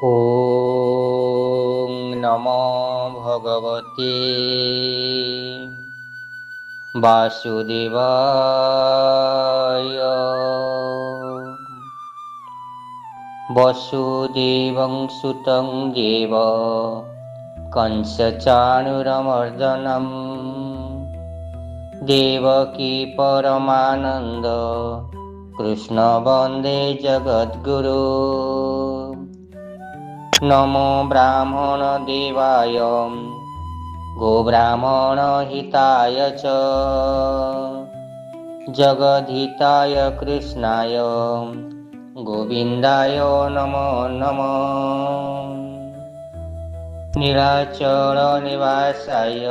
ॐ नमो भगवते वासुदेवाय। वसुदेवं सुतं देव कंसचाणूरमर्दनं देवकी परमानन्द कृष्ण वन्दे जगद्गुरु। नमो ब्राह्मण देवाय गोब्राह्मण हिताय च जगद्हिताय कृष्णाय गोविन्दाय नमो नमः। नीलाचल निवासाय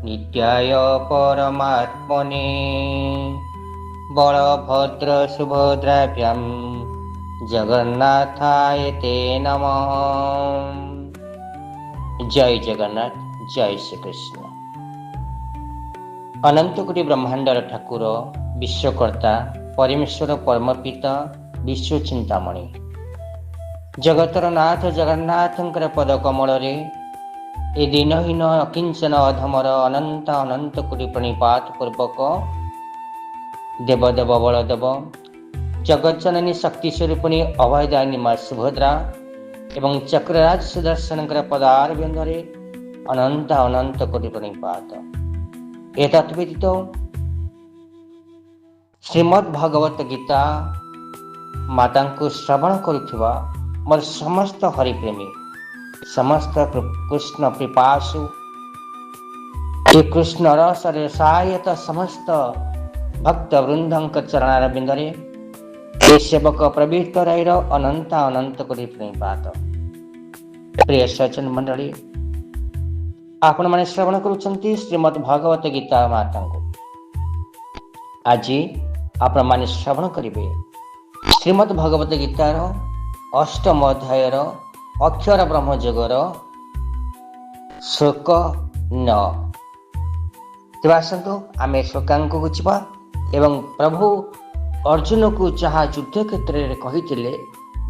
नित्याय परमात्मने बलभद्र सुभद्राभ्यां जगन्नाथाय ते नमः। जय जगन्नाथ, जय श्री कृष्ण। अनंत कोटि ब्रह्मांडर ठाकुर विश्वकर्ता परमेश्वर परमपिता विश्व चिंतामणि जगतर नाथ जगन्नाथंकर पद कमल रे ए दिनहीन अकिंचन अधमर अनंत अनंत कोटि प्रणिपात पूर्वक देवदेव बलदेव जगज्जननी शक्ति स्वरूपिणी अभयदायिनी मां सुभद्रा एवं चक्रराज सुदर्शन पदार बिंदरे अनंत अनंत कोटि प्रणिपात। एतत् व्यतीत श्रीमद्भागवत गीता माता को श्रवण करुवा मोर समस्त हरिप्रेमी समस्त कृष्ण पिपासु ये कृष्ण रस रसायत समस्त भक्त वृंदंक चरणार बिंदरे ये सेवक प्रवृत्त रही अनंत अनंत कोटि प्रणिपात। प्रिय सज्जन मंडली, आपण माने श्रवण करुछंती श्रीमद् भागवत गीता माता को। आज आपण माने श्रवण करिवे श्रीमद् भागवत गीतार अष्टम अध्यायर अक्षर ब्रह्मयोगर श्लोक 9। तेज आसतु आम श्लोकांक को जीवा एवं प्रभु अर्जुन को जहाँ युद्ध क्षेत्र में कही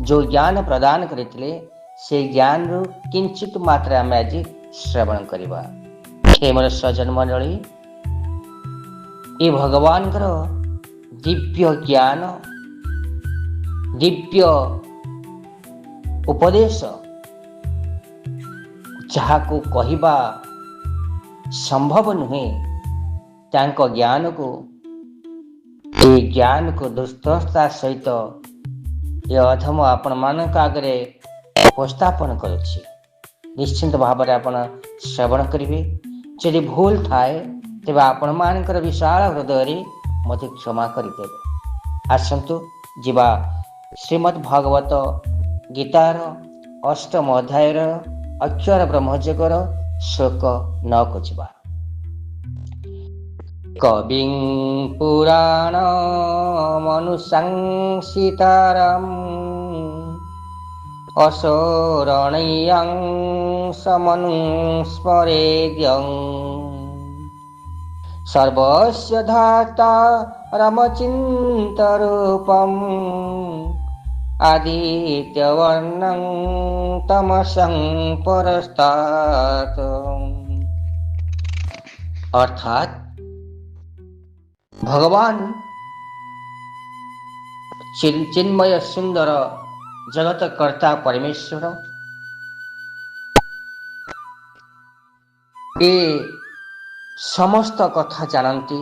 जो ज्ञान प्रदान करते से ज्ञान रु किंचित मात्रा आम आज श्रवण करवा। हे मोर सज्जन मंडली, ये भगवान दिव्य ज्ञान दिव्य उपदेश जहाँ को कहवा संभव नुहे तांको ज्ञान को ये ज्ञान को दुष्टता सहित ये अधम आपण मानक आगे उपस्थापन करुछि। निश्चिंत भाव में आपण श्रवण करेंगे। यदि भूल थाए तेज आपण मानकर विशाल हृदय मत क्षमा करदे। आसतु जीवा श्रीमद् भागवत गीतार अष्टम अध्यायर अक्षर ब्रह्मयोगर श्लोक 9 को जीवा। कविं पुराण मनुसंसितारम् असोरणीयं समनुस्मरेद्यं सर्वस्य धाता रमचिन्तरूपम् आदित्यवर्णं तमसं परस्तात्। अर्थात भगवान चिन्मय सुंदर जगत कर्ता परमेश्वर ये समस्त कथा जानती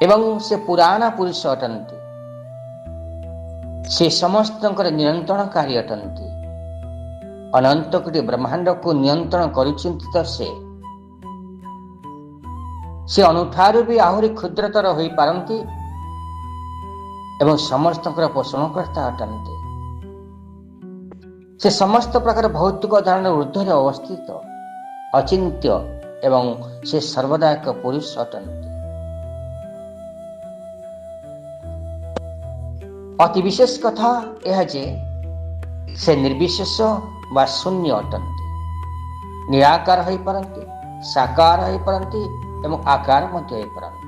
एवं से पुराण पुरुष अटंती से समस्त नियंत्रणकारी अटंती अनंत कोटि ब्रह्मांड को नियंत्रण करुचिंत से अनुठारु भी आहुरी क्षुद्रतर हो पारंती एवं समस्त पोषणकर्ता अटंती। से समस्त प्रकार भौतिक धारण ऊर्ध्वर अवस्थित अचिंत्य एवं से सर्वदा एक पुरुष अटंती। अति विशेष कथा यह जे से निर्विशेष व शून्य अटंती। निराकार हो पारंती, साकार हो पारंती एवं आकार मध्य हो पारंती।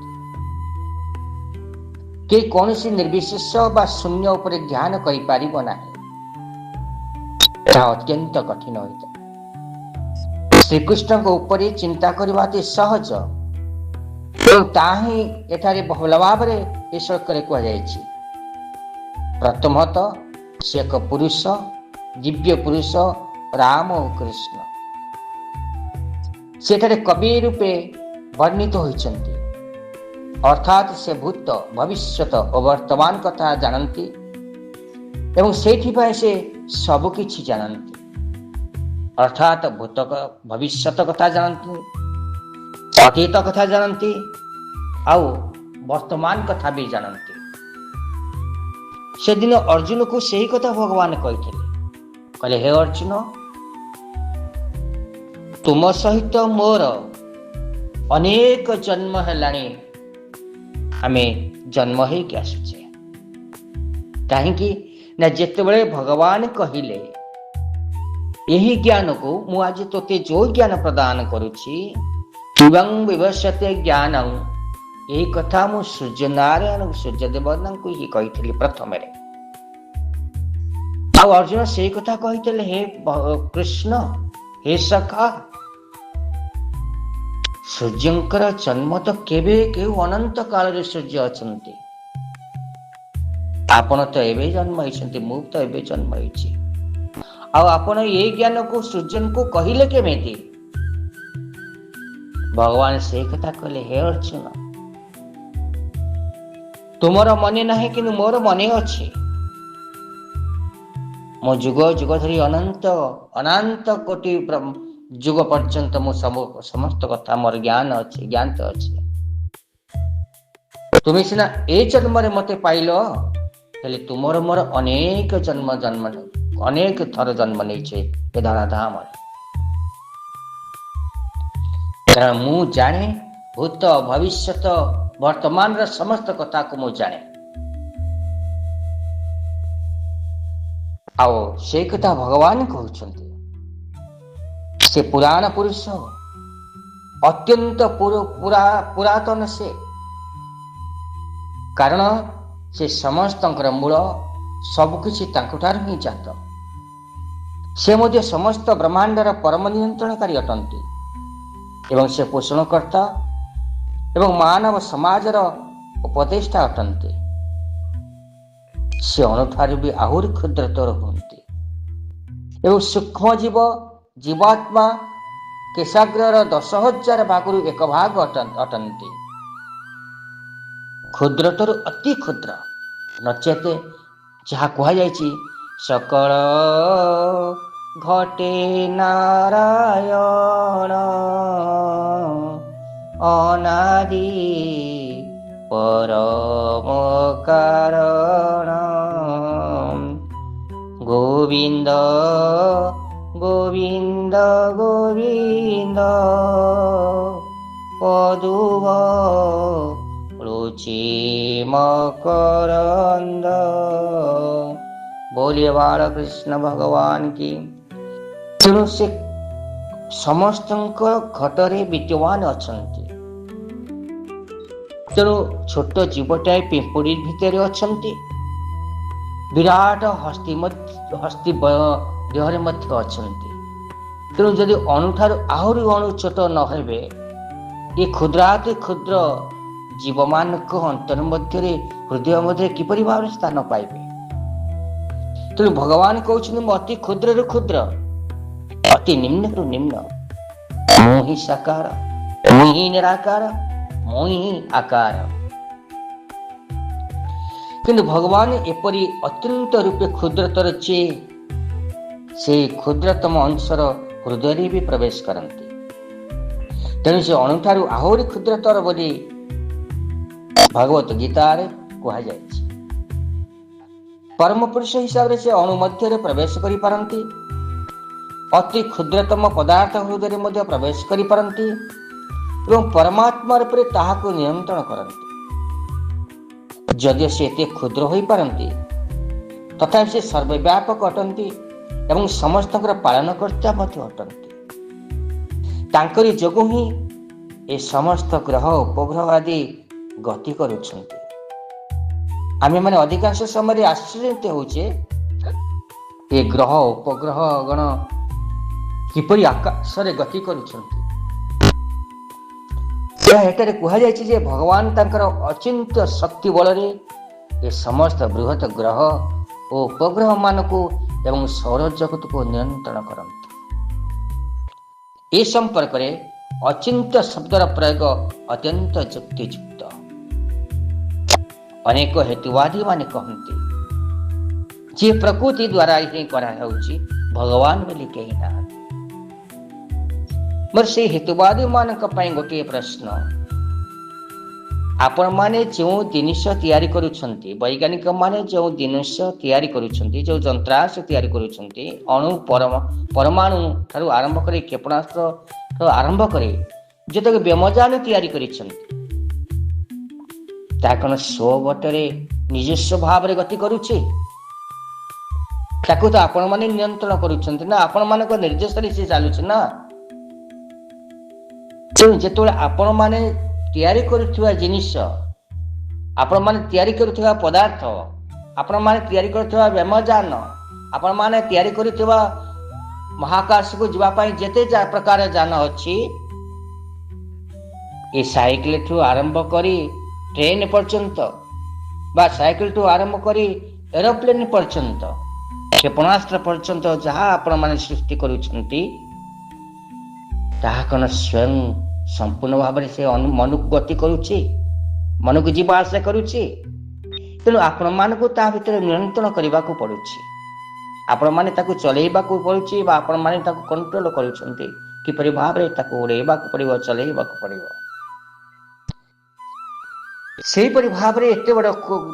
कि कौन सी निर्विशेष व शून्य उपरे ध्यान करि पारिबो नाही। ତାହା ଅତ୍ୟନ୍ତ କଠିନ ହୋଇଥାଏ। ଶ୍ରୀକୃଷ୍ଣଙ୍କ ଉପରେ ଚିନ୍ତା କରିବା ଅତି ସହଜ ଏବଂ ତାହା ହିଁ ଏଠାରେ ବହୁଳ ଭାବରେ ଏ ଶ୍ଳୋକରେ କୁହାଯାଇଛି। ପ୍ରଥମତଃ ସେ ଏକ ପୁରୁଷ, ଦିବ୍ୟ ପୁରୁଷ ରାମ ଓ କୃଷ୍ଣ ସେଠାରେ କବି ରୂପେ ବର୍ଣ୍ଣିତ ହୋଇଛନ୍ତି। ଅର୍ଥାତ୍ ସେ ଭୂତ, ଭବିଷ୍ୟତ ଓ ବର୍ତ୍ତମାନ କଥା ଜାଣନ୍ତି ଏବଂ ସେଇଥିପାଇଁ ସେ ସବୁକିଛି ଜାଣନ୍ତି। ଅର୍ଥାତ୍ ଭୂତ ଭବିଷ୍ୟତ କଥା ଜାଣନ୍ତି, ଅତୀତ କଥା ଜାଣନ୍ତି ଆଉ ବର୍ତ୍ତମାନ କଥା ବି ଜାଣନ୍ତି। ସେଦିନ ଅର୍ଜୁନକୁ ସେହି କଥା ଭଗବାନ କହିଥିଲେ। କହିଲେ, ହେ ଅର୍ଜୁନ, ତୁମ ସହିତ ମୋର ଅନେକ ଜନ୍ମ ହେଲାଣି, ଆମେ ଜନ୍ମ ହେଇକି ଆସୁଛେ। କାହିଁକି ନା ଯେତେବେଳେ ଭଗବାନ କହିଲେ ଏହି ଜ୍ଞାନକୁ ମୁଁ ଆଜି ତୋତେ ଯୋଉ ଜ୍ଞାନ ପ୍ରଦାନ କରୁଛି, ଶିବଂ ବିଭସ୍ୟତେ ଜ୍ଞାନଂ, ଏହି କଥା ମୁଁ ସୂର୍ଯ୍ୟନାରାୟଣ ସୂର୍ଯ୍ୟଦେବତାଙ୍କୁ ହିଁ କହିଥିଲି ପ୍ରଥମରେ। ଆଉ ଅର୍ଜୁନ ସେଇ କଥା କହିଥିଲେ, ହେ କୃଷ୍ଣ, ହେ ସଖା, ସୂର୍ଯ୍ୟଙ୍କର ଜନ୍ମ ତ କେବେ କେଉଁ ଅନନ୍ତ କାଳରେ ସୂର୍ଯ୍ୟ ଅଛନ୍ତି। ଆପଣ ତ ଏବେ ଜନ୍ମ ହେଇଛନ୍ତି, ମୁଁ ତ ଏବେ ଜନ୍ମ ହେଇଛି। ଆଉ ଆପଣ ଏଇ ଜ୍ଞାନକୁ ସୂର୍ଯ୍ୟଙ୍କୁ କହିଲେ କେମିତି? ଭଗବାନ ସେଇ କଥା କହିଲେ, ହେ ଅର୍ଜୁନ, ତୁମର ମନେ ନାହିଁ କିନ୍ତୁ ମୋର ମନେ ଅଛି। ମୋ ଯୁଗ ଯୁଗ ଧରି ଅନନ୍ତ କୋଟି ଯୁଗ ପର୍ଯ୍ୟନ୍ତ ମୁଁ ସମସ୍ତ କଥା ମୋର ଜ୍ଞାନ ଅଛି, ଜ୍ଞାତ ଅଛି। ତୁମେ ସିନା ଏ ଜନ୍ମରେ ମତେ ପାଇଲ, ହେଲେ ତୁମର ମୋର ଅନେକ ଅନେକ ଥର ଜନ୍ମ ନେଇଛେ ଏ ଧରାଧାମରେ। କାରଣ ମୁଁ ଜାଣେ ଭୂତ, ଭବିଷ୍ୟତ, ବର୍ତ୍ତମାନର ସମସ୍ତ କଥାକୁ ମୁଁ ଜାଣେ। ଆଉ ସେଇ କଥା ଭଗବାନ କହୁଛନ୍ତି। ସେ ପୁରାଣ ପୁରୁଷ, ଅତ୍ୟନ୍ତ ପୁରାତନ ସେ। କାରଣ ସେ ସମସ୍ତଙ୍କର ମୂଳ, ସବୁକିଛି ତାଙ୍କଠାରୁ ହିଁ ଜାତ। ସେ ମଧ୍ୟ ସମସ୍ତ ବ୍ରହ୍ମାଣ୍ଡର ପରମ ନିୟନ୍ତ୍ରଣକାରୀ ଅଟନ୍ତି ଏବଂ ସେ ପୋଷଣକର୍ତ୍ତା ଏବଂ ମାନବ ସମାଜର ଉପଦେଷ୍ଟା ଅଟନ୍ତି। ସେ ଅଣୁଠାରୁ ବି ଆହୁରି କ୍ଷୁଦ୍ରତର ହୁଅନ୍ତି ଏବଂ ସୂକ୍ଷ୍ମ ଜୀବାତ୍ମା କେଶାଗ୍ରର 10,000 ଭାଗରୁ 1 ଭାଗ ଅଟନ୍ତି। କ୍ଷୁଦ୍ରତରୁ ଅତି କ୍ଷୁଦ୍ର, ନଚେତ ଯାହା କୁହାଯାଇଛି, ସକଳ ଘଟେ ନାରାୟଣ ଅନାଦି ପରମ କାରଣ ଗୋବିନ୍ଦ ଗୋବିନ୍ଦ ଗୋବିନ୍ଦ ପଦୁବ रुचि मकरंद। बोलिए बालकृष्ण भगवान की। तेणु से समस्त घटरे विद्यमान अछंती। तेणु छोट जीवटाए पिंपुड़ी भितर अछंती, विराट हस्ती देहरे मध्य अछंती। तेणु जदि अणुठारू आहुरी अणु छोट न हेबे, ये क्षुद्राति क्षुद्र जीव मान अंतर मध्य हृदय मध्य किपरि भाव स्थान पाइबे। तेणु भगवान कहते अति क्षुद्र रु क्षुद्र, अति निम्न रु निम्न, मु ही साकार, मु ही निराकार, मु ही आकार। किंतु भगवान एपरी अत्यंत रूपे क्षुद्रतर चे से क्षुद्रतम अंशर हृदय भी प्रवेश करती। तेणु से अणुठारू आहुरी क्षुद्रतर बोली भगवत गीतार कहुई। परम पुरुष हिसाब से अणु मध्य प्रवेश करि पारंती, अति क्षुद्रतम पदार्थ हृदय मध्य प्रवेश करि पारंती एवं परमात्मा रूपे ताहाको नियंत्रण करती। जदियो से एते क्षुद्र होई पारंती, तथापि से सर्वव्यापक अटंती एवं समस्त पालनकर्ता मध्य अटंती। तांकरी जोगु ही ए समस्त ग्रह उपग्रह आदि गति करुछन्ति। आमे माने अधिकांश समय आश्चर्यित होउछे ଏ ଗ୍ରହ ଉପଗ୍ରହ ଗଣ କିପରି ଆକାଶରେ ଗତି କରୁଛନ୍ତି। ଏଠାରେ କୁହାଯାଇଛି ଯେ ଭଗବାନ ତାଙ୍କର ଅଚିନ୍ତ୍ୟ ଶକ୍ତି ବଳରେ ଏ ସମସ୍ତ ବୃହତ ଗ୍ରହ ଓ ଉପଗ୍ରହ ମାନଙ୍କୁ ଏବଂ ସୌରଜଗତକୁ ନିୟନ୍ତ୍ରଣ କରନ୍ତି। ଏ ସମ୍ପର୍କରେ ଅଚିନ୍ତ୍ୟ ଶବ୍ଦର ପ୍ରୟୋଗ ଅତ୍ୟନ୍ତ ଯୁକ୍ତିଯୁକ୍ତ। ଅନେକ ହେତୁବାଦୀ ମାନେ କହନ୍ତି ଯେ ପ୍ରକୃତି ଦ୍ୱାରା ହିଁ କରାଯାଉଛି, ଭଗବାନ ବୋଲି କେହି ନାହାନ୍ତି। ମୋର ସେଇ ହେତୁବାଦୀ ମାନଙ୍କ ପାଇଁ ଗୋଟିଏ ପ୍ରଶ୍ନ, ଆପଣମାନେ ଯେଉଁ ଜିନିଷ ତିଆରି କରୁଛନ୍ତି, ବୈଜ୍ଞାନିକ ମାନେ ଯେଉଁ ଜିନିଷ ତିଆରି କରୁଛନ୍ତି, ଯେଉଁ ଯନ୍ତ୍ରାଂଶ ତିଆରି କରୁଛନ୍ତି, ଅଣୁ ପରମାଣୁ ଠାରୁ ଆରମ୍ଭ କରି କ୍ଷେପଣାସ୍ତ୍ର ଠାରୁ ଆରମ୍ଭ କରି ଯେତେକ ବ୍ୟୋମଯାନ ତିଆରି କରିଛନ୍ତି, ତାହା କ'ଣ ସ୍ୱବଟରେ ନିଜସ୍ୱ ଭାବରେ ଗତି କରୁଛି? ତାକୁ ତ ଆପଣମାନେ ନିୟନ୍ତ୍ରଣ କରୁଛନ୍ତି ନା, ଆପଣମାନଙ୍କ ନିର୍ଦ୍ଦେଶରେ ସେ ଚାଲୁଛି ନା। ତେଣୁ ଯେତେବେଳେ ଆପଣମାନେ ତିଆରି କରୁଥିବା ଜିନିଷ, ଆପଣମାନେ ତିଆରି କରୁଥିବା ପଦାର୍ଥ, ଆପଣମାନେ ତିଆରି କରୁଥିବା ବ୍ୟୋମଯାନ, ଆପଣମାନେ ତିଆରି କରୁଥିବା ମହାକାଶକୁ ଯିବା ପାଇଁ ଯେତେ ପ୍ରକାର ଯାନ ଅଛି, ଏ ସାଇକେଲଠୁ ଆରମ୍ଭ କରି ଟ୍ରେନ ପର୍ଯ୍ୟନ୍ତ ବା ସାଇକେଲଠୁ ଆରମ୍ଭ କରି ଏରୋପ୍ଲେନ ପର୍ଯ୍ୟନ୍ତ, କ୍ଷେପଣାସ୍ତ୍ର ପର୍ଯ୍ୟନ୍ତ ଯାହା ଆପଣମାନେ ସୃଷ୍ଟି କରୁଛନ୍ତି, ତାହା କ'ଣ ସ୍ୱୟଂ ସମ୍ପୂର୍ଣ୍ଣ ଭାବରେ ସେ ମନକୁ ଗତି କରୁଛି, ମନକୁ ଯିବା ଆସିବା କରୁଛି? ତେଣୁ ଆପଣମାନଙ୍କୁ ତା ଭିତରେ ନିୟନ୍ତ୍ରଣ କରିବାକୁ ପଡୁଛି, ଆପଣମାନେ ତାକୁ ଚଲେଇବାକୁ ପଡୁଛି ବା ଆପଣମାନେ ତାକୁ କଣ୍ଟ୍ରୋଲ କରୁଛନ୍ତି, କିପରି ଭାବରେ ତାକୁ ଉଡେଇବାକୁ ପଡିବ, ଚଲେଇବାକୁ ପଡିବ। ସେହିପରି ଭାବରେ ଏତେ ବଡ଼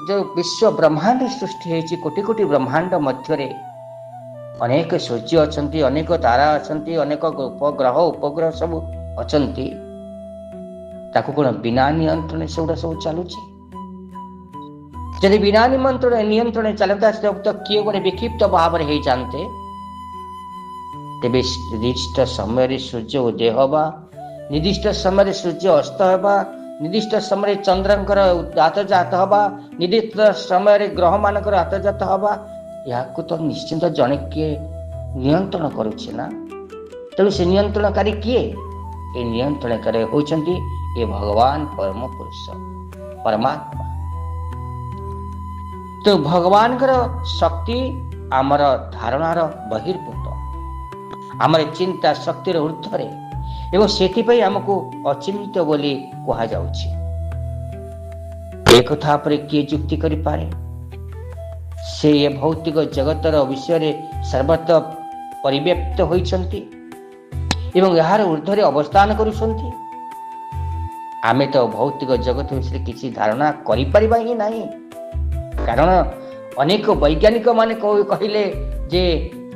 ଯେଉଁ ବିଶ୍ୱ ବ୍ରହ୍ମାଣ୍ଡ ସୃଷ୍ଟି ହେଇଛି, କୋଟି କୋଟି ବ୍ରହ୍ମାଣ୍ଡ ମଧ୍ୟରେ ଅନେକ ସୂର୍ଯ୍ୟ ଅଛନ୍ତି, ଅନେକ ତାରା ଅଛନ୍ତି, ଅନେକ ଗ୍ରହ ଉପଗ୍ରହ ସବୁ ଅଛନ୍ତି, ତାକୁ କ'ଣ ବିନା ନିୟନ୍ତ୍ରଣ ସେଗୁଡ଼ା ସବୁ ଚାଲୁଛି? ଯଦି ବିନା ନିୟନ୍ତ୍ରଣ ଚାଲନ୍ତା, ତ କିଏ ଗୋଟେ ବିକ୍ଷିପ୍ତ ଭାବରେ ହେଇଯାନ୍ତେ, ତେବେ ନିର୍ଦ୍ଦିଷ୍ଟ ସମୟରେ ସୂର୍ଯ୍ୟ ଉଦୟ ହେବା, ନିର୍ଦ୍ଦିଷ୍ଟ ସମୟରେ ସୂର୍ଯ୍ୟ ଅସ୍ତ ହେବା, ନିର୍ଦ୍ଦିଷ୍ଟ ସମୟରେ ଚନ୍ଦ୍ରଙ୍କର ଆତଜାତ ହେବା, ନିର୍ଦ୍ଦିଷ୍ଟ ସମୟରେ ଗ୍ରହମାନଙ୍କର ଆତଜାତ ହେବା, ଏହାକୁ ତ ନିଶ୍ଚିନ୍ତ ଜଣେ କିଏ ନିୟନ୍ତ୍ରଣ କରୁଛି ନା। ତେଣୁ ସେ ନିୟନ୍ତ୍ରଣକାରୀ କିଏ? ଏ ନିୟନ୍ତ୍ରଣକାରୀ ହେଉଛନ୍ତି ଏ ଭଗବାନ ପରମ ପୁରୁଷ ପରମାତ୍ମା। ତେଣୁ ଭଗବାନଙ୍କର ଶକ୍ତି ଆମର ଧାରଣାର ବହିର୍ଭୂତ, ଆମର ଚିନ୍ତା ଶକ୍ତିର ଊର୍ଦ୍ଧ୍ୱରେ, ଏବଂ ସେଥିପାଇଁ ଆମକୁ ଅଚିନ୍ତ୍ୟ ବୋଲି କୁହାଯାଉଛି। ଏକଥା ଉପରେ କିଏ ଯୁକ୍ତି କରିପାରେ? ସେ ଏ ଭୌତିକ ଜଗତର ବିଷୟରେ ସର୍ବତ୍ର ପରିବ୍ୟାପ୍ତ ହୋଇଛନ୍ତି ଏବଂ ଏହାର ଊର୍ଦ୍ଧ୍ୱରେ ଅବସ୍ଥାନ କରୁଛନ୍ତି। ଆମେ ତ ଭୌତିକ ଜଗତ ବିଷୟରେ କିଛି ଧାରଣା କରିପାରିବା ହିଁ ନାହିଁ, କାରଣ ଅନେକ ବୈଜ୍ଞାନିକ ମାନେ କହିଲେ ଯେ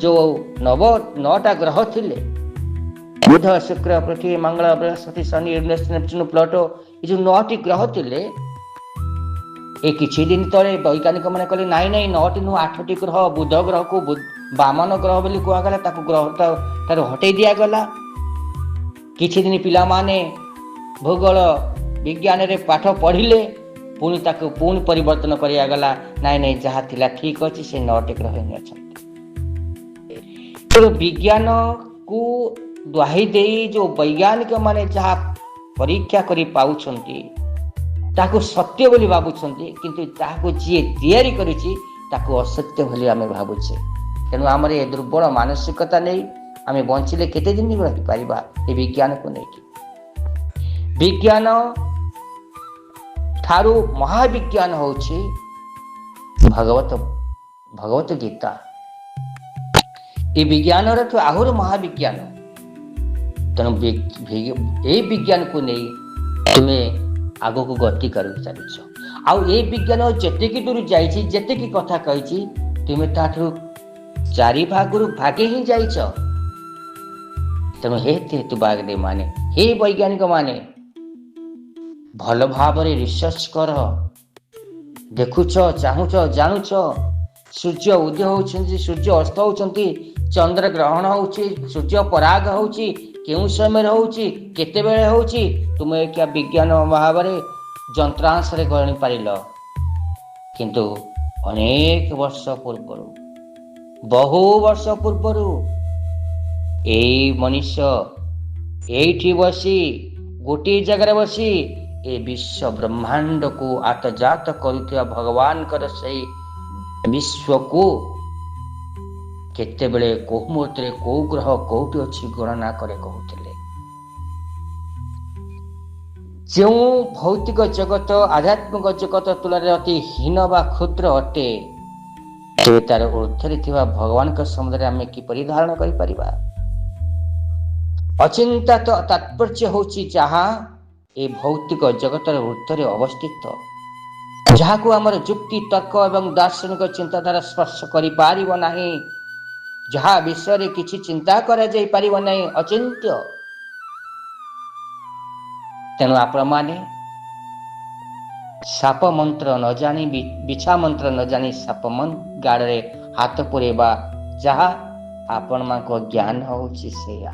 ଯେଉଁ 9ଟା ଗ୍ରହ ଥିଲେ, ବୁଧ, ଶୁକ୍ର, ପୃଥିବୀ, ମଙ୍ଗଳ, ବୃହସ୍ପତି, ଶନି, ୟୁରେନସ୍, ନେପଚୁନ୍, ପ୍ଲୁଟୋ, ଏ ଯେଉଁ 9ଟି ଗ୍ରହ ଥିଲେ, ଏ କିଛି ଦିନ ତଳେ ବୈଜ୍ଞାନିକ ମାନେ କହିଲେ ନାଇଁ 9ଟି ନୁହଁ, 8ଟି ଗ୍ରହ। ବୁଧ ଗ୍ରହକୁ ବାମନ ଗ୍ରହ ବୋଲି କୁହାଗଲା, ତାକୁ ଗ୍ରହଠାରୁ ହଟେଇ ଦିଆଗଲା। କିଛି ଦିନ ପିଲାମାନେ ଭୂଗୋଳ ବିଜ୍ଞାନରେ ପାଠ ପଢିଲେ, ତାକୁ ପୁଣି ପରିବର୍ତ୍ତନ କରାଗଲା, ନାଇଁ ଯାହା ଥିଲା ଠିକ ଅଛି, ସେ 9ଟି ଗ୍ରହ ହିଁ ଅଛନ୍ତି। ତେଣୁ ବିଜ୍ଞାନକୁ ଦ୍ୱାହି ଦେଇ ଯେଉଁ ବୈଜ୍ଞାନିକ ମାନେ ଯାହା ପରୀକ୍ଷା କରି ପାଉଛନ୍ତି, ତାକୁ ସତ୍ୟ ବୋଲି ଭାବୁଛନ୍ତି, କିନ୍ତୁ ତାହାକୁ ଯିଏ ତିଆରି କରିଛି ତାକୁ ଅସତ୍ୟ ବୋଲି ଆମେ ଭାବୁଛେ। ତେଣୁ ଆମର ଏ ଦୁର୍ବଳ ମାନସିକତା ନେଇ ଆମେ ବଞ୍ଚିଲେ କେତେ ଦିନ ରହିପାରିବା? ଏ ବିଜ୍ଞାନକୁ ନେଇକି, ବିଜ୍ଞାନ ଠାରୁ ମହାବିଜ୍ଞାନ ହେଉଛି ଭଗବତ ଗୀତା। ଏ ବିଜ୍ଞାନର ଠୁ ଆହୁରି ମହାବିଜ୍ଞାନ। ତେଣୁ ଏଇ ବିଜ୍ଞାନକୁ ନେଇ ତୁମେ ଆଗକୁ ଗତି କରି ଚାଲିଛ। ଆଉ ଏ ବିଜ୍ଞାନ ଯେତିକି ଦୂର ଯାଇଛି, ଯେତିକି କଥା କହିଛି, ତୁମେ ତାଠାରୁ 4 ଭାଗରୁ ଭାଗେ ହିଁ ଯାଇଛ। ତେଣୁ ହେତୁବାଦୀ ମାନେ, ହେ ବୈଜ୍ଞାନିକ ମାନେ, ଭଲ ଭାବରେ ରିସର୍ଚ୍ଚ କର, ଦେଖୁଛ, ଚାହୁଁଛ, ଜାଣୁଛ। ସୂର୍ଯ୍ୟ ଉଦୟ ହେଉଛନ୍ତି, ସୂର୍ଯ୍ୟ ଅସ୍ତ ହେଉଛନ୍ତି, ଚନ୍ଦ୍ର ଗ୍ରହଣ ହେଉଛି, ସୂର୍ଯ୍ୟ ପରାଗ ହେଉଛି, କେଉଁ ସମୟରେ ହେଉଛି, କେତେବେଳେ ହେଉଛି, ତୁମେ ଏକ ବିଜ୍ଞାନ ଭାବରେ ଯନ୍ତ୍ରାଂଶରେ ଗଣିପାରିଲ। କିନ୍ତୁ ଅନେକ ବର୍ଷ ପୂର୍ବରୁ ବହୁ ବର୍ଷ ପୂର୍ବରୁ ଏଇ ମନୁଷ୍ୟ ଏଇଠି ବସି ଗୋଟିଏ ଜାଗାରେ ବସି ଏ ବିଶ୍ୱ ବ୍ରହ୍ମାଣ୍ଡକୁ ଆତଜାତ କରୁଥିବା ଭଗବାନଙ୍କର ସେଇ ବିଶ୍ୱକୁ କେତେବେଳେ କୋଉ ମୁହୂର୍ତ୍ତରେ କୋଉ ଗ୍ରହ କୋଉଠି ଅଛି ଗଣନା করে କହୁଥିଲେ। ଯେଉଁ ଭୌତିକ ଜଗତ ଆଧ୍ୟାତ୍ମିକ ଜଗତ ତୁଳନାରେ ଅତି ହୀନ ବା କ୍ଷୁଦ୍ର ଅଟେ, ତେବେ ତାର ଉର୍ଦ୍ଧ୍ୱରେ ଥିବା ଭଗବାନଙ୍କ ସମ୍ବନ୍ଧରେ ଆମେ କିପରି ଧାରଣା କରିପାରିବା? ଅଚିନ୍ତା ତାତ୍ପର୍ଯ୍ୟ ହେଉଛି ଯାହା ଏ ଭୌତିକ ଜଗତର ଉର୍ଦ୍ଧ୍ୱରେ ଅବସ୍ଥିତ, ଯାହାକୁ ଆମର ଯୁକ୍ତି ତର୍କ ଏବଂ ଦାର୍ଶନିକ ଚିନ୍ତାଧାରା ସ୍ପର୍ଶ କରିପାରିବ ନାହିଁ, ଯାହା ବିଷୟରେ କିଛି ଚିନ୍ତା କରାଯାଇ ପାରିବ ନାହିଁ, ଅଚିନ୍ତ୍ୟ। ତେଣୁ ଆପଣମାନେ ସାପ ମନ୍ତ୍ର ନ ଜାଣି ବିଛା ମନ୍ତ୍ର ନ ଜାଣି ସାପ ଗାଡ଼ରେ ହାତ ପୁରେଇବା ଯାହା ଆପଣମାନଙ୍କ ଜ୍ଞାନ ହେଉଛି ସେଇଆ।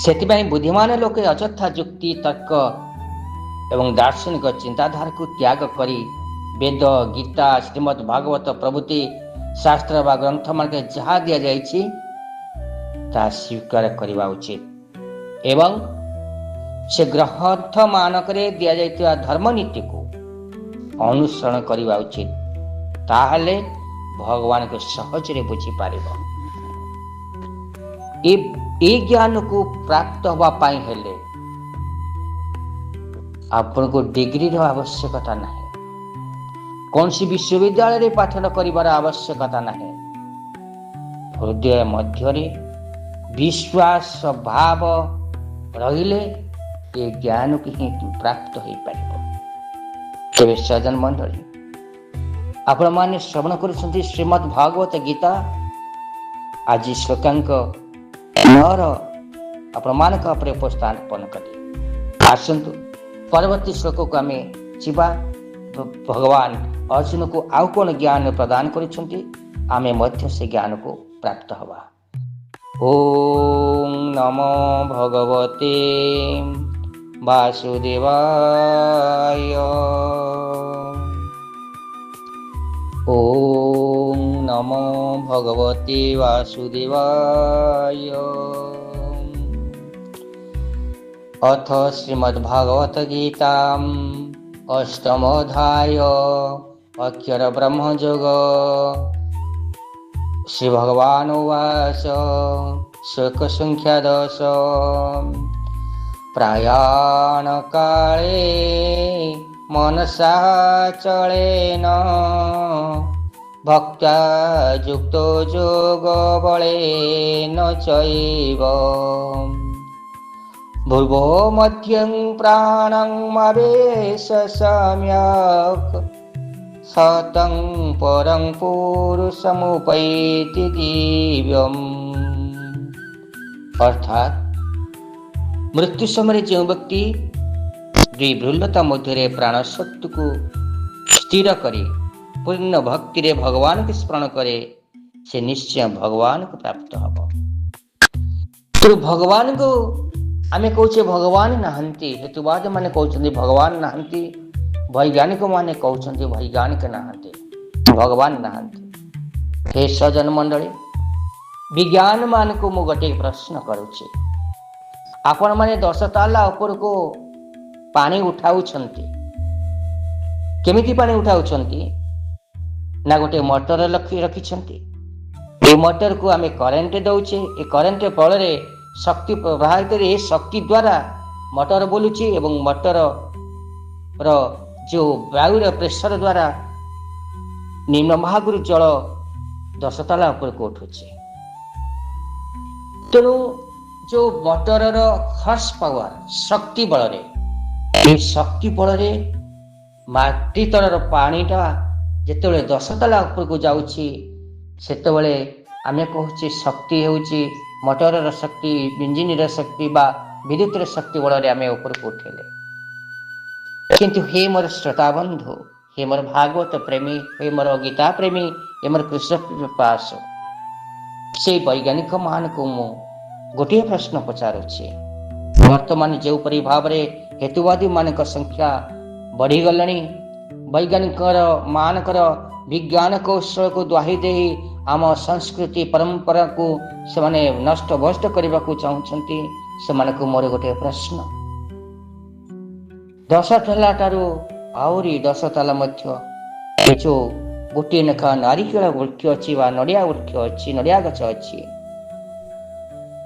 ସେଥିପାଇଁ ବୁଦ୍ଧିମାନ ଲୋକେ ଅଯଥା ଯୁକ୍ତି ତର୍କ ଏବଂ ଦାର୍ଶନିକ ଚିନ୍ତାଧାରାକୁ ତ୍ୟାଗ କରି ବେଦ ଗୀତା ଶ୍ରୀମଦ୍ ଭାଗବତ ପ୍ରଭୃତି ଶାସ୍ତ୍ର ବା ଗ୍ରନ୍ଥମାନଙ୍କରେ ଯାହା ଦିଆଯାଇଛି ତାହା ସ୍ୱୀକାର କରିବା ଉଚିତ ଏବଂ ସେ ଗ୍ରନ୍ଥ ମାନଙ୍କରେ ଦିଆଯାଇଥିବା ଧର୍ମନୀତିକୁ ଅନୁସରଣ କରିବା ଉଚିତ। ତାହେଲେ ଭଗବାନଙ୍କୁ ସହଜରେ ବୁଝିପାରିବ। ଏ ଜ୍ଞାନକୁ ପ୍ରାପ୍ତ ହେବା ପାଇଁ ହେଲେ ଆପଣଙ୍କୁ ଡିଗ୍ରୀର ଆବଶ୍ୟକତା ନାହିଁ, କୌଣସି ବିଶ୍ୱବିଦ୍ୟାଳୟରେ ପାଠନ କରିବାର ଆବଶ୍ୟକତା ନାହିଁ। ହୃଦୟ ମଧ୍ୟରେ ବିଶ୍ୱାସ ଭାବ ରହିଲେ ଏ ଜ୍ଞାନକୁ ହିଁ ପ୍ରାପ୍ତ ହେଇପାରିବ। ତେବେ ସଜ୍ଜନ ମଣ୍ଡଳୀ, ଆପଣମାନେ ଶ୍ରବଣ କରୁଛନ୍ତି ଶ୍ରୀମଦ୍ ଭାଗବତ ଗୀତା। ଆଜି ଶ୍ଲୋକାଙ୍କ 9 ଆପଣମାନଙ୍କ ଉପରେ ଉପସ୍ଥାପନ କଲି। ଆସନ୍ତୁ ପରବର୍ତ୍ତୀ ଶ୍ଲୋକକୁ ଆମେ ଯିବା। ଭଗବାନ ଅର୍ଜୁନକୁ ଆଉ କ'ଣ ଜ୍ଞାନ ପ୍ରଦାନ କରିଛନ୍ତି, ଆମେ ମଧ୍ୟ ସେ ଜ୍ଞାନକୁ ପ୍ରାପ୍ତ ହେବା। ଓಂ ନମୋ ଭଗବତେ ବାସୁଦେବାୟ। ଓಂ ନମୋ ଭଗବତେ ବାସୁଦେବାୟ। अथ श्रीमद्भागवत गीता अष्टमोऽध्याय अक्षर ब्रह्मयोग। श्री भगवान उवाच श्लोक संख्या 10। प्रयाण काले मनसा चलेन भक्त्या युक्तो जोग बलेन चैव भूर्भो मध्यं प्राणं मवेश सम्यक् सतं परं पुरुषमुपैति दिव्यम्। अर्थात मृत्यु समय जो व्यक्ति दुई भ्रूलता मध्य प्राण शक्ति को स्थिर करी पूर्ण भक्ति रे भगवान को स्मरण करे, से निश्चय भगवान को प्राप्त हम। तो भगवान को आमे कहूचे भगवान नहांती, हेतुवाद माने कहते भगवान नहांती, वैज्ञानिक माने कहते वैज्ञानिक नहांती, भगवान नहांती। हे सज्जन मंडली, विज्ञान मान को मु गोटे प्रश्न करुचे। आपण माने 10 ताला ऊपर को पानी उठाउछंती, केमिति पानी उठाउछंती ना गोटे मोटर रखिछंती। ए मोटर को आमे करंट दउचे, ए करंट फल रे शक्ति प्रवाहित रे शक्ति द्वारा मोटर बोलुची एवं मोटर रो जो वायु रे प्रेशर द्वारा निम्न भागुर जल 10 ताला ऊपर को उठुची। तेणु जो मोटर रो हॉर्स पावर शक्ति बल रे, ए शक्ति बल रे माटी तलर पानीटा जेतेबेले 10 ताला ऊपर को जाउची, सेतेबेले आमे कहूची शक्ति हेउची मोटर शक्ति, इंजिन शक्ति बा विद्युत शक्ति बल आमे ऊपर को उठेले। किंतु हे मोर श्रोता बंधु, हे मोर भागवत प्रेमी, हे मोर गीता प्रेमी, हे मोर कृष्ण पास, से वैज्ञानिक मान को मु गोटे प्रश्न पचारुछि। वर्तमान जो परि भाव रे हेतुवादी मानक संख्या बढ़ी गलानी, वैज्ञानिक मानकर विज्ञान कौशल को दुहाई दे आम संस्कृति परंपरा को से नष्ट भ्रष्ट करने को चाहते से मोर गोटे प्रश्न 10 ताला ठारू आहरी 10 ताला जो गोटे लेखा नारिकेल वृक्ष अच्छी नड़िया वृक्ष अच्छी नड़िया गछ अच्छी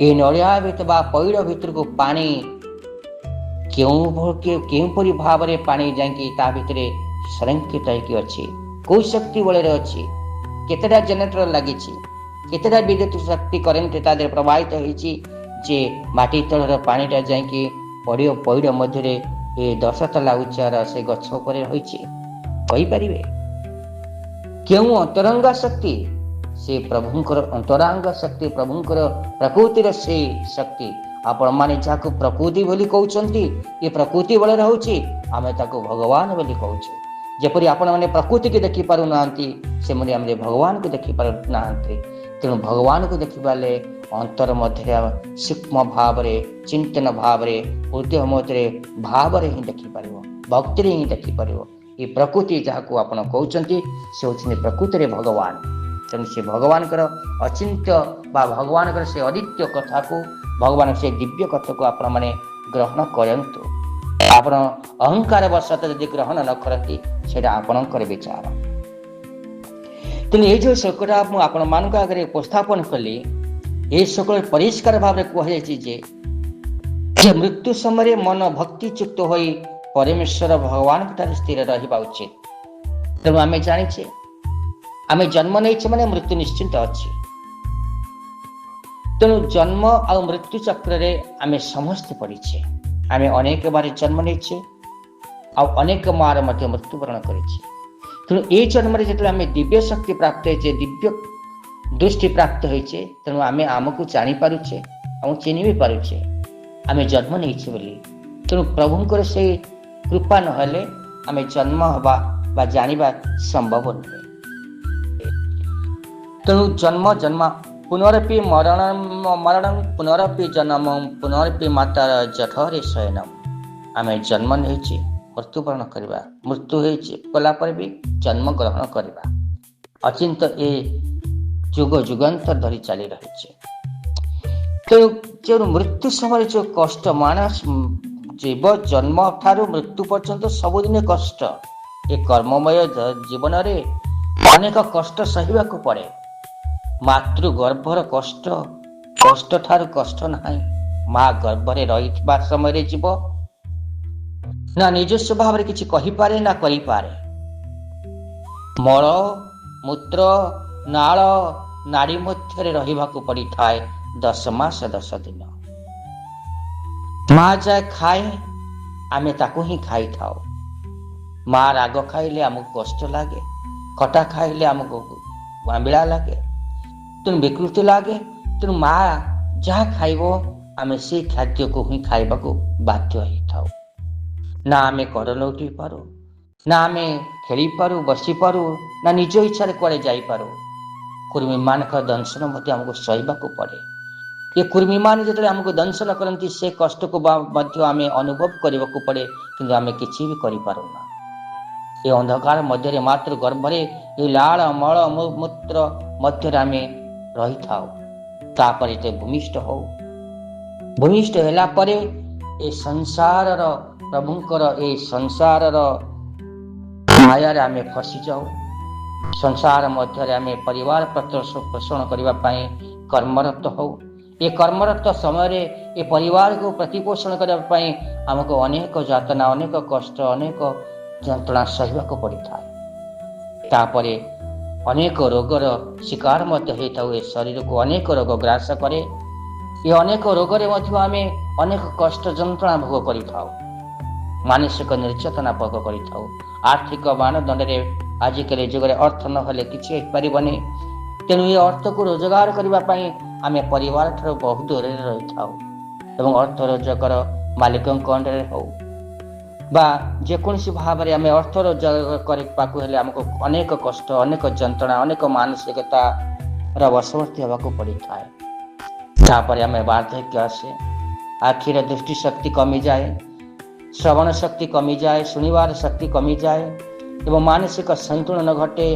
ये नड़िया भितर पैड़ भितर को पानी केउपरी भाव में पानी जाकि भितर संरक्षित होगी अच्छी कौ शक्ति बल अच्छी केतेटा जेनेरेटर लगी केतेटा विद्युत शक्ति करेन्ट ता प्रवाहित होती जे माटी तलर पानीटा जाकि पैड़ मध्य 10 तला उच्चार से गछ उपर रही क्यों अंतरंग शक्ति से प्रभुंकर अंतरांग शक्ति प्रभुंकर प्रकृतिर से शक्ति आपण माने जाको प्रकृति बोली कहउचंती ये प्रकृति बल रहउची आमे ताको भगवान बोली कहउछु जेपरि आपण माने प्रकृति के देखि पारु नांती से मने हमरे भगवान को देखि पारु नांती तेणु भगवान को देखिबाले अंतर मध्य सूक्ष्म भाव रे चिंतन भाव रे हृदय मध्य भाव रे ही देखि पारिबो भक्ति रे ही देखि पारिबो ये प्रकृति जहाँ को आप कहते से होती प्रकृति रे भगवान तेणु से भगवान अचिंत्य बा भगवान से अद्वितीय कथा को भगवान से दिव्य कथा को आपण मैंने ग्रहण करंतु आप अहंकार वशत यदि ग्रहण न करती से आपणकर विचार तेणु ये जो श्लोकटा आपण मान आगे उपस्थापन कली ये श्लोक परिष्कार भाव में कहुए मृत्यु समय मन भक्ति चुक्त हो परमेश्वर भगवान स्थिर रहा उचित तेणु आम जाचे आम जन्म नहीं माने मृत्यु निश्चिंत अच्छी तेणु जन्म आ मृत्यु चक्र आम समस्ते पड़ीचे आम अनेक बार जन्म नहीं अनेक मार मृत्युवरण करें तेणु ये जन्म जो आम दिव्य शक्ति प्राप्त होचे दिव्य दृष्टि प्राप्त होचे तेणु आम आमको जानी पारुचे आम चिन्ह भी पारुचे आम जन्म नहीं बोली तेणु प्रभुंकर से कृपा नहले आम जन्म हवा बा जानिबा संभव नुहे तेणु जन्म जन्म पुनरपि मरण मरण पुनरपि जन्म पुनरपि मातार जठरे शयनम आम जन्म नहीं मृत्युवरण करवा मृत्यु होला भी जन्म ग्रहण करवा अचिंत ए जुग जुगांतर धरी चली रही तेणु जो मृत्यु समय जो कष्ट मानस जीव जन्म ठारू मृत्यु पर्यंत सबुदिन कष्ट ये कर्ममय जीवन रे अनेक कष्ट सहिबा को पड़े मातृ गर्भर कष्ट कष्ट ठारू कष्ट नहीं माँ गर्भ रे रहिबा समय रे जीव ना निजस्व भाव रे किछि कहि पारे ना करि पारे मल मूत्र नाल नाड़ी मध्य रे रहिबा को पड़ी थाए 10 मास 10 दिन माँ जाए खाए आमे ताको ही खाई थाओ माँ राग खाइले आमको कष्ट लगे खटा खाइले आमको आंबिला लगे तेणु विकृति लगे तेणु माँ जहाँ खाइबो आमे से खाद्य को ही खाइबा को बाध्य ही थाओ ना आमे कर लौटी पारू ना आमे खेली पारू बसी पारू ना निज इच्छा कुआड़े जाई पारू कुर्मी मान का दंशन मध्य आमको सहिबा को पड़े ये कुर्मी मान जो आमको दंशन करती से कष्ट को आम अनुभव करने को पड़े किंतु आम किसी भी करूना ये अंधकार मध्य मातृ गर्भरे ये लाल मल मूत्र मध्य आम रही था भूमिष्ठ हो भूमिष्ठ होला परे ए संसार प्रभुंकर ए संसार माया रे आमे फसी जाऊ संसार मध्य आमे परिवार पोषण करने कर्मरत हो ये कर्मरत समय ये परिवार को प्रतिपोषण करने आमको अनेक यातना अनेक कष्ट अनेक जंत्रणा सहिबा को पड़ी था तापरे अनेक रोगर शिकार मध्य होता हुए शरीर को अनेक रोग ग्रास करे ये अनेक रोगरे मध्य आमे अनेक कष्ट जंत्रणा भोग करि थाउ मानसिक निर्यातना भोग करि थाउ आर्थिक मानदंड रे आजिकल जुगरे अर्थ न हले किछि हो परिबनी तेणु ये अर्थ को रोजगार करने आम परिवार ठार बहुत दूर रही था एवं अर्थ रोजगार मालिकों अंडर हो जेकोसी भाव में आम अर्थ रोजगार करने आमको अनेक कष्ट अनेक जंत्रणा अनेक मानसिकतार वशवर्ती होगा पड़ी था आम वार्धक्य आसे आखिर दृष्टि शक्ति कमी जाए श्रवण शक्ति कमी जाए शुणिवार शक्ति कमी जाए एवं मानसिक संतुलन घटे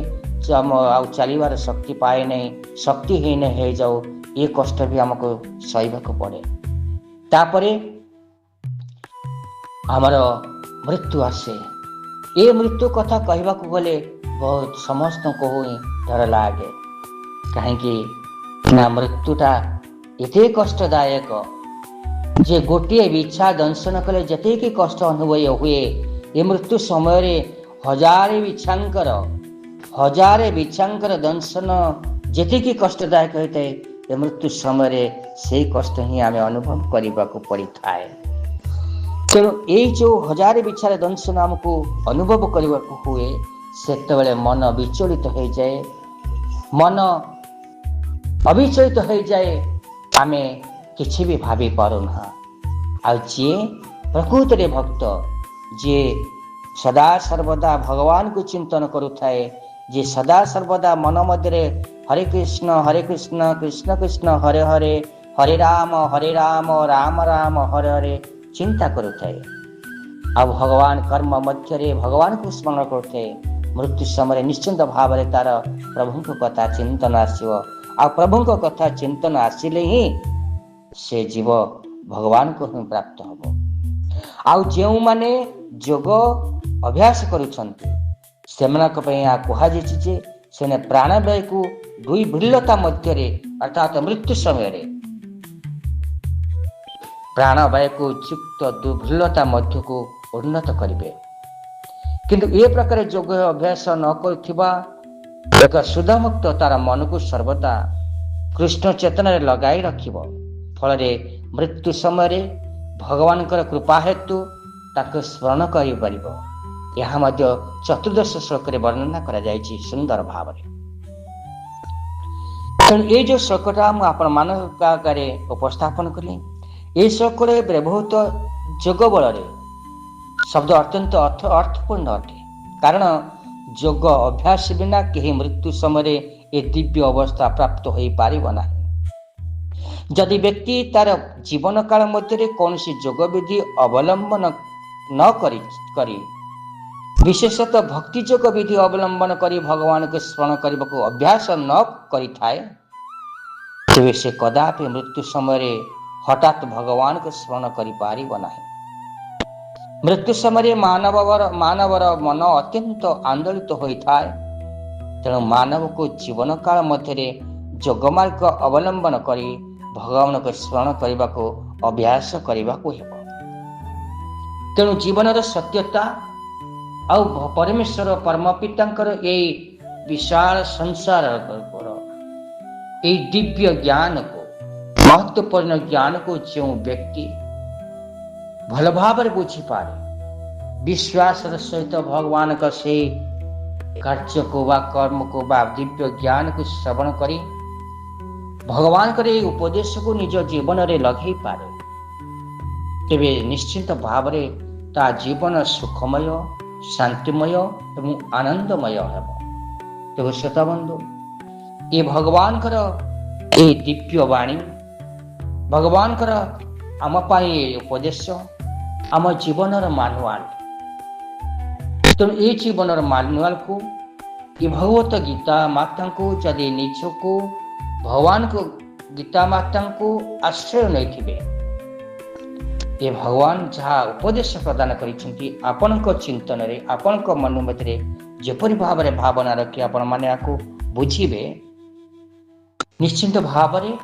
चलवार शक्ति पाए नहीं, शक्तिहीन हो जाऊ, ये कष्ट भी आमको सहवाक पड़े। तापर आमर मृत्यु आसे। ये मृत्यु कथा कहवा गले बहुत समस्त को ही डर लगे, कहीं मृत्युटा एते कष्टदायक जे गोटे बिछा दंशन कले जते कि कष्ट अनुभव हुए, ये मृत्यु समय हजारे बिछांकर दंशन जेते कि कष्टदायक होता है, ये मृत्यु समय से कष्ट ही आम अनुभव करने को पड़ी थाए। तेणु ये जो हजारे बिछार दंशन आमको अनुभव करने को हुए, से मन विचलित हो जाए, मन अविचलित हो जाए, आमे किसी भी भावी पारुना। आ जी प्रकृत रे भक्त जे सदा सर्वदा भगवान को चिंतन करुथाए, जे सदा सर्वदा मन मध्य हरे कृष्ण कृष्ण कृष्ण हरे हरे, हरे राम राम राम हरे हरे चिंता करुथाए, आ भगवान कर्म मध्य भगवान को स्मरण करते, मृत्यु समय निश्चिंत भाव में तार प्रभु कथा चिंतन आसो। आ प्रभु कथा चिंतन आसिले ही से जीव भगवान को ही प्राप्त हम। आउ जो माने जोग अभ्यास करुछंती सेमनक पई आ कहा जेछि जे सेने प्राणवायु को दुई भिन्नता मध्य रे, अर्थात मृत्यु समय रे प्राणवायु को युक्त दुर्भिन्नता मध्य को उन्नत करिवे। किंतु ए प्रकार जोग अभ्यास न करुथिबा एक शुद्धमुक्त तार मन को सर्वदा कृष्ण चेतन लगाई रखिब। फल मृत्यु समय भगवान कृपा हेतु ताको स्मरण कर पारिब। यह मध्य चतुर्दश श्लोक वर्णना करा जायछि सुंदर भाव में। तेणु ये जो श्लोकटा आपण मानक आगे उपस्थापन कली, ये श्लोक व्यवहृत जोग बल शब्द अत्यंत अर्थपूर्ण अटे। कारण जोग अभ्यास बिना कहीं मृत्यु समय ए दिव्य अवस्था प्राप्त हो पारिब नाही। जदि व्यक्ति तार जीवन काल मध्य कौन जोग विधि अवलंबन न करी विशेषतः भक्ति जोग विधि अवलंबन करी भगवान को स्मरण करने को अभ्यास न करी थाए, तेबे से कदापि मृत्यु समय हठात भगवान को स्मरण करि पारिब नाही। मृत्यु समय मानवर मन अत्यंत आंदोलित होता है। तेणु मानव को जीवन काल मध्य जोगमार्ग अवलंबन करी भगवान को स्मरण करने को अभ्यास करने को हेब। तेणु जीवन सत्यता आउ परमेश्वर परम पितांकर ये विशाल संसार ये दिव्य ज्ञान को महत्वपूर्ण ज्ञान को जो व्यक्ति भल भाव बुझी पारे, विश्वास सहित भगवान का से कार्य को बा कर्म को बा दिव्य ज्ञान को श्रवण करी भगवान करे उपदेश को निज जीवन रे लगे पारे, तेबे निश्चित भाव रे ता जीवन सुखमय शांतिमय एवं आनंदमय हेब। तेबे श्रोता बंधु, ये भगवान कर ये दिव्य वाणी भगवान कर आम पाई उपदेश आम जीवनर मानुआल। तेणु ये जीवनर मानुआल को ये भगवत गीता माता को जदि निज को भगवान को गीता माता को आश्रय नहीं थिबे, ये भगवान जहाँ उपदेश प्रदान करिसेंती आपण को चिंतन रे आपण को मन मध्य जेपरि भाव रे भावना रखी आपण माने आको बुझिबे, निश्चिंत भाव रे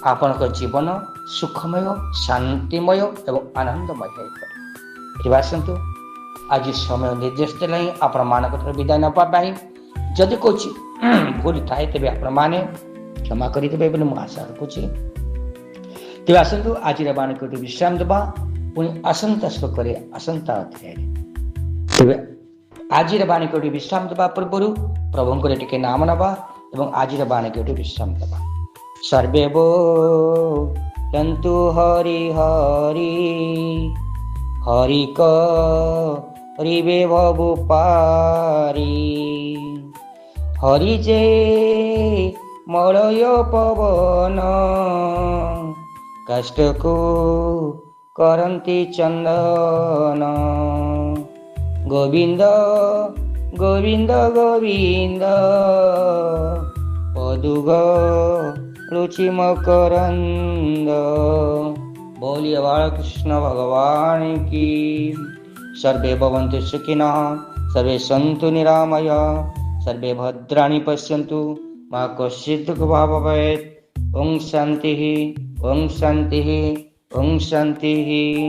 आपण को जीवन सुखमय शांतिमय एवं आनंदमय हो। आसतु आज समय निर्देश देला आपण मानक विदाय नपा। जदि कुछ भूल थाए तेबे आपण माने क्षमा करदेवे बोली मुझे आशा रखुची। तेज आसतु आज बाणी को विश्राम देवा, पुणी आसंता श्लोक आसंता अध्याय। तेज आज बाणी को विश्राम देवा पूर्व प्रभु को टिके नाम नवा एवं आज बाणी को विश्राम देवा। सर्वे बोलन्तु हरि हरि, हरि करिबे भव पारी, हरि जे मलय पवन, कष्ट को करन्ति चंदन, गोविंद गोविंद गोविंद पदुग रुचि मकरंद। बोलिए बालकृष्ण भगवान की। सर्वे भवन्तु सुखिनः, सर्वे सन्तु निरामयाः, सर्वे भद्राणि पश्यन्तु, मा कश्चित् दुःखभाग् भवेत्। ओम शांति, ओम शांति, ओम शांति।